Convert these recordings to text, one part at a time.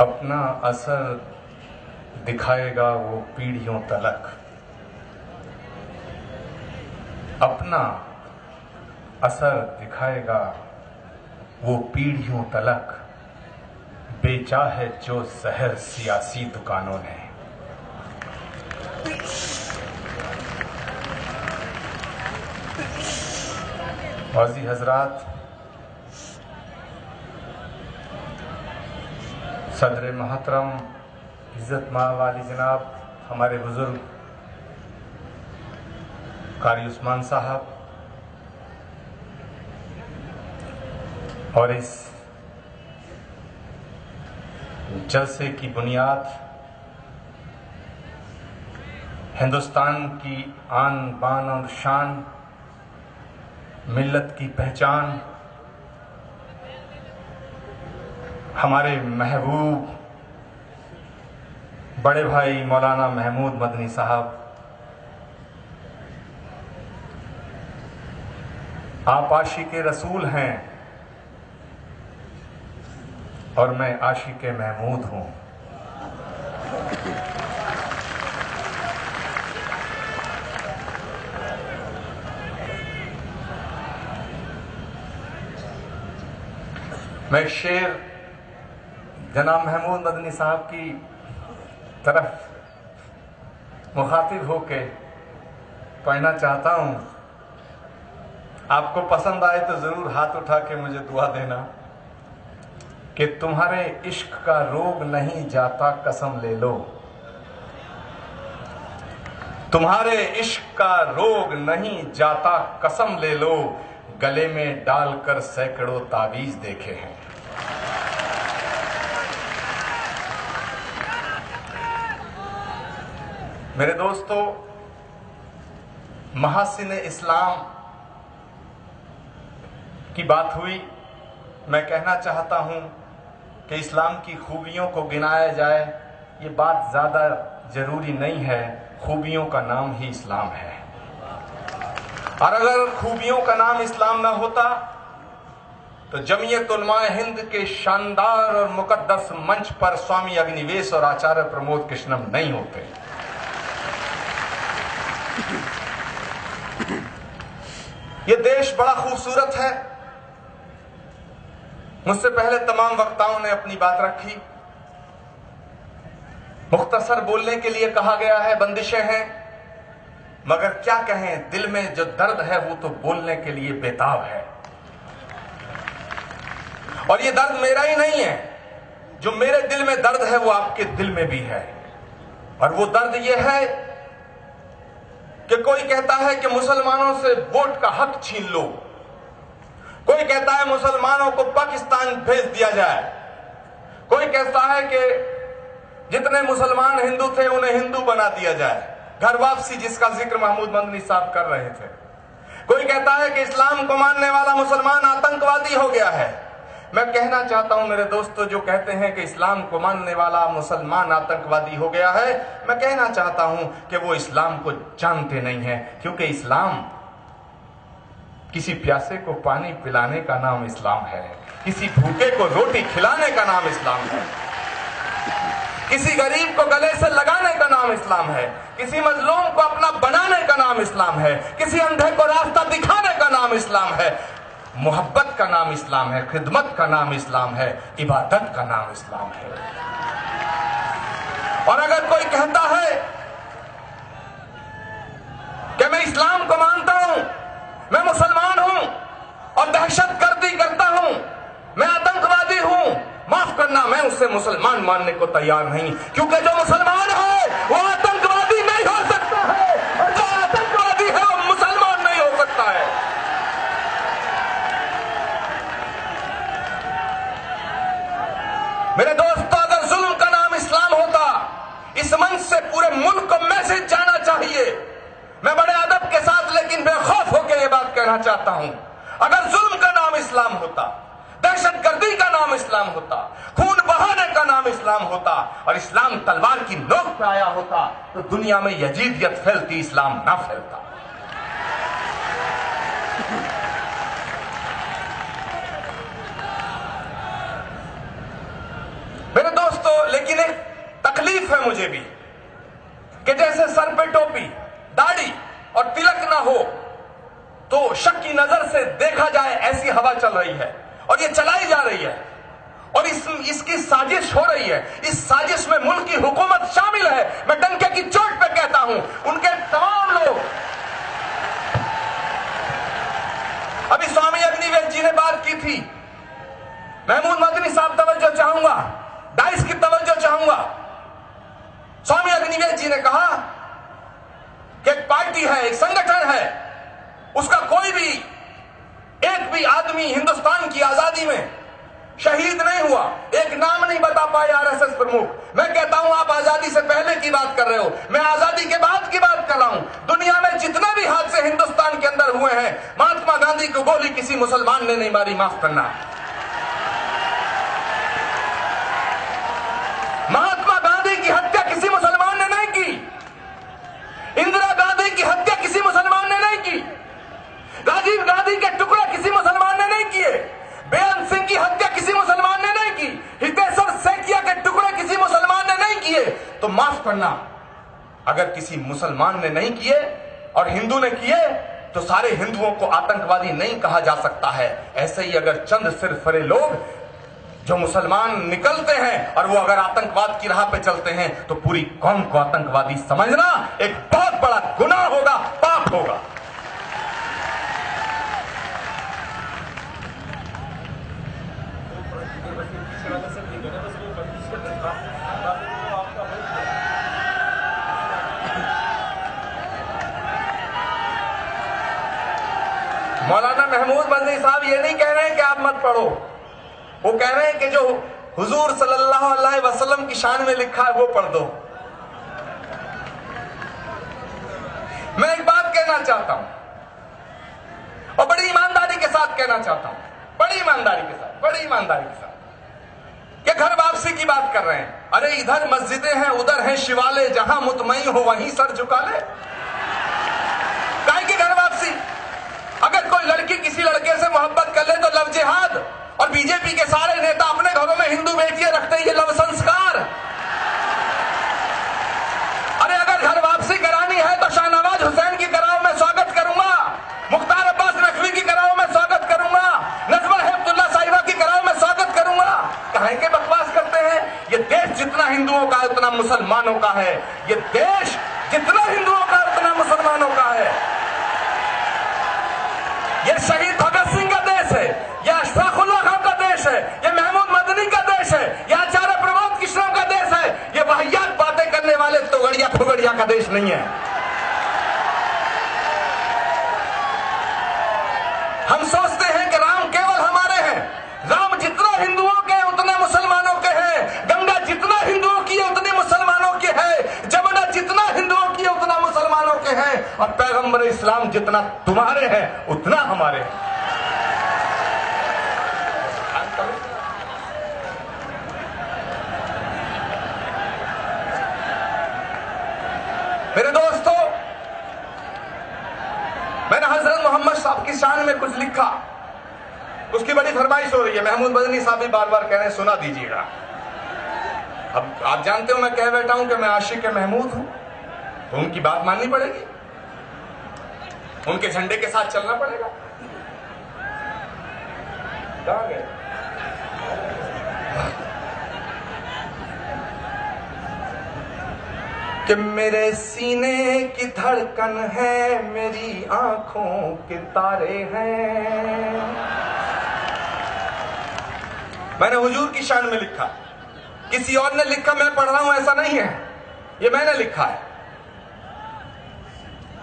अपना असर दिखाएगा वो पीढ़ियों तलक। अपना असर दिखाएगा वो पीढ़ियों तलक। बेचा है जो जहर सियासी दुकानों ने। वाजी हजरात, सदर मोहतरम इज़्ज़त मां वाली जनाब हमारे बुजुर्ग कारी उस्मान साहब और इस जलसे की बुनियाद हिंदुस्तान की आन बान और शान, मिल्लत की पहचान, हमारे महबूब बड़े भाई मौलाना महमूद मदनी साहब, आप आशिक़े रसूल हैं और मैं आशिक़े महमूद हूं। मैं शेर जनाब महमूद मदनी साहब की तरफ मुखातिब होके पढ़ना चाहता हूं। आपको पसंद आए तो जरूर हाथ उठा के मुझे दुआ देना कि तुम्हारे इश्क का रोग नहीं जाता कसम ले लो। तुम्हारे इश्क का रोग नहीं जाता कसम ले लो। गले में डालकर सैकड़ों तावीज देखे हैं। मेरे दोस्तों, महासिन इस्लाम की बात हुई। मैं कहना चाहता हूं कि इस्लाम की खूबियों को गिनाया जाए, ये बात ज़्यादा जरूरी नहीं है। खूबियों का नाम ही इस्लाम है, और अगर खूबियों का नाम इस्लाम ना होता तो जमीयत उलमाए हिंद के शानदार और मुकद्दस मंच पर स्वामी अग्निवेश और आचार्य प्रमोद कृष्णम नहीं होते। ये देश बड़ा खूबसूरत है। मुझसे पहले तमाम वक्ताओं ने अपनी बात रखी। मुख्तसर बोलने के लिए कहा गया है, बंदिशें हैं, मगर क्या कहें, दिल में जो दर्द है वो तो बोलने के लिए बेताब है। और ये दर्द मेरा ही नहीं है, जो मेरे दिल में दर्द है वो आपके दिल में भी है। और वो दर्द ये है कि कोई कहता है कि मुसलमानों से वोट का हक छीन लो, कोई कहता है मुसलमानों को पाकिस्तान भेज दिया जाए, कोई कहता है कि जितने मुसलमान हिंदू थे उन्हें हिंदू बना दिया जाए, घर वापसी जिसका जिक्र महमूद मदनी साहब कर रहे थे। कोई कहता है कि इस्लाम को मानने वाला मुसलमान आतंकवादी हो गया है। मैं कहना चाहता हूं मेरे दोस्तों, जो कहते हैं कि इस्लाम को मानने वाला मुसलमान आतंकवादी हो गया है, मैं कहना चाहता हूं कि वो इस्लाम को जानते नहीं है। क्योंकि इस्लाम किसी प्यासे को पानी पिलाने का नाम इस्लाम है, किसी भूखे को रोटी खिलाने का नाम इस्लाम है, किसी गरीब को गले से लगाने का नाम इस्लाम है, किसी मजलूम को अपना बनाने का नाम इस्लाम है, किसी अंधे को रास्ता दिखाने का नाम इस्लाम है। मोहब्बत का नाम इस्लाम है, खिदमत का नाम इस्लाम है, इबादत का नाम इस्लाम है। और अगर कोई कहता है कि मैं इस्लाम को मानता हूं, मैं मुसलमान हूं और दहशतगर्दी करता हूं, मैं आतंकवादी हूं, माफ करना, मैं उससे मुसलमान मानने को तैयार नहीं। क्योंकि जो मुसलमान है वो आतंकवादी नहीं हो सकता है, और जो आतंकवादी है वो मुसलमान नहीं हो सकता है। मेरे दोस्तों, अगर जुल्म का नाम इस्लाम होता, इस मंच से पूरे मुल्क को मैसेज जाना चाहिए। मैं बड़े अदब के साथ लेकिन बेखौफ होकर यह बात कहना चाहता हूं, अगर जुल्म का नाम इस्लाम होता, दहशतगर्दी का नाम इस्लाम होता, खून बहाने का नाम इस्लाम होता और इस्लाम तलवार की नोक पे आया होता, तो दुनिया में यजीदियत फैलती, इस्लाम ना फैलता। मेरे दोस्तों, तो लेकिन एक तकलीफ है मुझे भी कि जैसे सर पे टोपी, दाढ़ी और तिलक ना हो तो शक की नजर से देखा जाए, ऐसी हवा चल रही है और ये चलाई जा रही है और इसकी साजिश हो रही है। इस साजिश में मुल्क की हुकूमत शामिल है। मैं डंके की चोट पे कहता हूं, उनके तमाम लोग। अभी स्वामी अग्निवेश जी ने बात की थी, महमूद मदनी साहब तवज्जो चाहूंगा, डाइस की तवज्जो चाहूंगा। स्वामी अग्निवेश जी ने कहा कि एक पार्टी है, एक संगठन है, उसका कोई भी एक भी आदमी हिंदुस्तान की आजादी में शहीद नहीं हुआ। एक नाम नहीं बता पाए आरएसएस प्रमुख। मैं कहता हूं आप आजादी से पहले की बात कर रहे हो, मैं आजादी के बाद की बात कर रहा हूं। दुनिया में जितने भी हादसे हिंदुस्तान के अंदर हुए हैं, महात्मा गांधी को गोली किसी मुसलमान ने नहीं मारी, माफ करना। महात्मा गांधी की हत्या किसी मुसलमान ने नहीं की। इंदिरा गांधी की हत्या किसी मुसलमान ने नहीं की। राजीव गांधी के टुकड़े किसी मुसलमान ने नहीं किए। बेअंत सिंह की हत्या किसी मुसलमान ने नहीं की। हितेश्वर सेठिया के टुकड़े किसी मुसलमान ने नहीं किए। तो माफ करना, अगर किसी मुसलमान ने नहीं किए और हिंदू ने किए तो सारे हिंदुओं को आतंकवादी नहीं कहा जा सकता है। ऐसे ही अगर चंद सिरफरे लोग जो मुसलमान निकलते हैं और वो अगर आतंकवाद की राह पे चलते हैं तो पूरी कौम को आतंकवादी समझना एक बहुत बड़ा गुनाह होगा, पाप होगा। मौलाना महमूद मदनी साहब ये नहीं कह रहे हैं कि आप मत पढ़ो, वो कह रहे हैं कि जो हुजूर सल्लल्लाहु अलैहि वसल्लम की शान में लिखा है वो पढ़ दो। मैं एक बात कहना चाहता हूं और बड़ी ईमानदारी के साथ कहना चाहता हूं, बड़ी ईमानदारी के साथ कि घर वापसी की बात कर रहे हैं। अरे इधर मस्जिदें हैं, उधर हैं शिवालय, जहां मुतमई हो वहीं सर झुका ले। काहे की घर वापसी? अगर कोई लड़की किसी लड़के से मोहब्बत कर ले तो लव जिहाद, और बीजेपी के सारे नेता अपने घरों में हिंदू बेटियां रखते हैं, ये लव संस्कार। अरे अगर घर वापसी करानी है तो शाहनवाज हुसैन की कराओ, मैं स्वागत करूंगा। मुख्तार अब्बास नकवी की कराओ, मैं स्वागत करूंगा। नजमा हेमतुल्लाह साहिबा की कराओ, मैं स्वागत करूंगा। काहे के बकवास करते हैं? ये देश जितना हिंदुओं का उतना मुसलमानों का है। ये देश जितना हिंदुओं का उतना मुसलमानों का है। ये शहीद भगत सिंह का देश है, ये अशफाकुल्लाह खान का देश है, ये महमूद मदनी का देश है, ये आचार्य प्रमोद किशोर का देश है। ये वाहियात बातें करने वाले तोगड़िया फुगड़िया का देश नहीं है। हम सोचते हैं कि राम केवल हमारे हैं। राम जितना हिंदुओं के उतना मुसलमानों के हैं। गंगा जितना हिंदुओं की है उतनी मुसलमानों की है। जमुना जितना हिंदुओं की है उतना मुसलमानों के हैं। और पैगंबर इस्लाम जितना तुम्हारे हैं उतना हमारे हैं। मेरे दोस्तों, मैंने हजरत मोहम्मद साहब की शान में कुछ लिखा, उसकी बड़ी फरमाइश हो रही है। महमूद मदनी साहब भी बार बार कह रहे हैं सुना दीजिएगा। अब आप जानते हो मैं कह बैठा हूं कि मैं आशिक महमूद हूं, तो उनकी बात माननी पड़ेगी, उनके झंडे के साथ चलना पड़ेगा। कहां गए? कि मेरे सीने की धड़कन है, मेरी आंखों के तारे हैं। मैंने हुजूर की शान में लिखा, किसी और ने लिखा मैं पढ़ रहा हूं ऐसा नहीं है, ये मैंने लिखा है।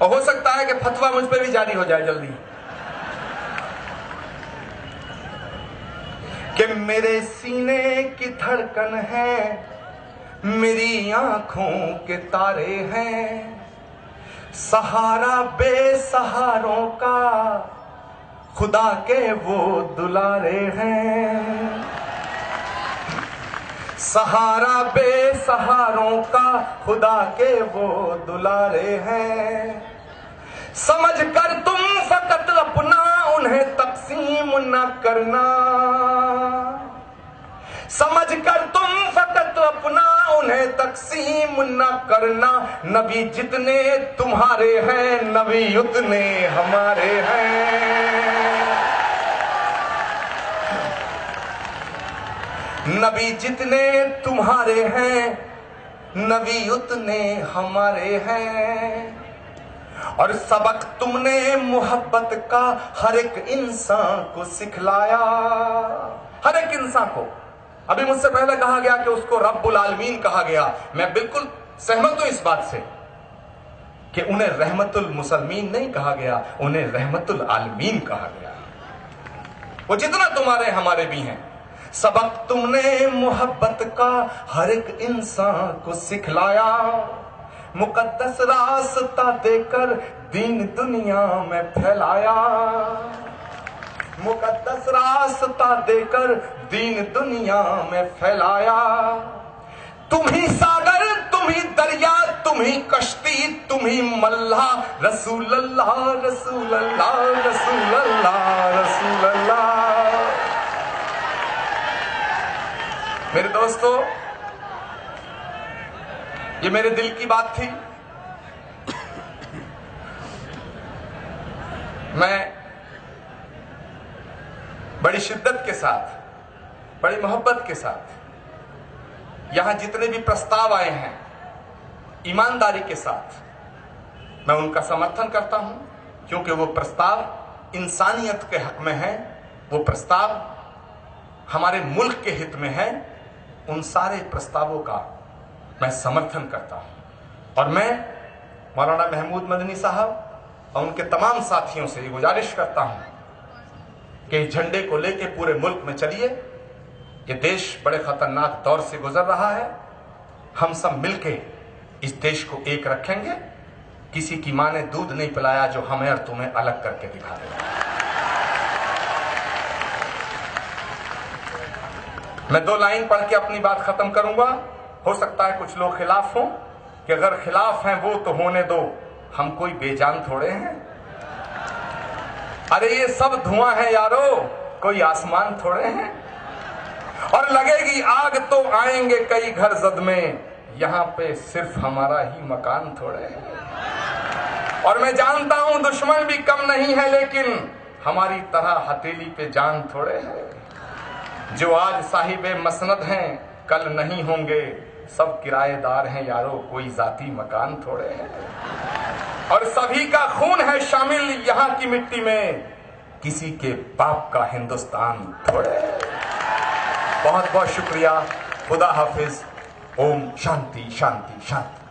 और हो सकता है कि फतवा मुझ पे भी जारी हो जाए जल्दी। कि मेरे सीने की धड़कन है, मेरी आंखों के तारे हैं। सहारा बेसहारों का खुदा के वो दुलारे हैं। सहारा बेसहारों का खुदा के वो दुलारे हैं। समझ कर तुम फकत अपना उन्हें तकसीम न करना। समझ कर तुम फकत तो अपना उन्हें तकसीम न करना। नबी जितने तुम्हारे हैं नबी उतने हमारे हैं। नबी जितने तुम्हारे हैं नबी उतने हमारे हैं। और सबक तुमने मोहब्बत का हर एक इंसान को सिखलाया। हर एक इंसान को। अभी मुझसे पहले कहा गया कि उसको रब्बुल आलमीन कहा गया। मैं बिल्कुल सहमत हूं इस बात से कि उन्हें रहमतुल मुसलमीन नहीं कहा गया, उन्हें रहमतुल आलमीन कहा गया। वो जितना तुम्हारे हमारे भी हैं। सबक तुमने मोहब्बत का हर एक इंसान को सिखलाया। मुकद्दस रास्ता देकर दीन दुनिया में फैलाया। मुकद्दस रास्ता देकर दीन दुनिया में फैलाया। तुम ही सागर, तुम ही दरिया, तुम ही कश्ती, तुम ही मल्लाह। रसूल अल्लाह, रसूल अल्लाह, रसूल अल्लाह, रसूल अल्लाह। मेरे दोस्तों, ये मेरे दिल की बात थी। मैं बड़ी शिद्दत के साथ, बड़ी मोहब्बत के साथ यहां जितने भी प्रस्ताव आए हैं, ईमानदारी के साथ मैं उनका समर्थन करता हूं, क्योंकि वो प्रस्ताव इंसानियत के हक में है, वो प्रस्ताव हमारे मुल्क के हित में है। उन सारे प्रस्तावों का मैं समर्थन करता हूं। और मैं मौलाना महमूद मदनी साहब और उनके तमाम साथियों से ये गुजारिश करता हूं कि झंडे को लेके पूरे मुल्क में चलिए। ये देश बड़े खतरनाक दौर से गुजर रहा है। हम सब मिलके इस देश को एक रखेंगे। किसी की मां ने दूध नहीं पिलाया जो हमें और तुम्हें अलग करके दिखा देगा। मैं 2 लाइन पढ़ के अपनी बात खत्म करूंगा। हो सकता है कुछ लोग खिलाफ हों, कि अगर खिलाफ हैं वो तो होने दो, हम कोई बेजान थोड़े हैं। अरे ये सब धुआं है यारो, कोई आसमान थोड़े हैं। और लगेगी आग तो आएंगे कई घर जद में, यहां पे सिर्फ हमारा ही मकान थोड़े है। और मैं जानता हूं दुश्मन भी कम नहीं है, लेकिन हमारी तरह हथेली पे जान थोड़े है। जो आज साहिबे मसनद हैं कल नहीं होंगे, सब किराएदार हैं यारो, कोई जाती मकान थोड़े हैं। और सभी का खून है शामिल यहां की मिट्टी में, किसी के बाप का हिंदुस्तान थोड़े है। बहुत बहुत शुक्रिया। खुदा हाफिज। ओम शांति शांति शांति।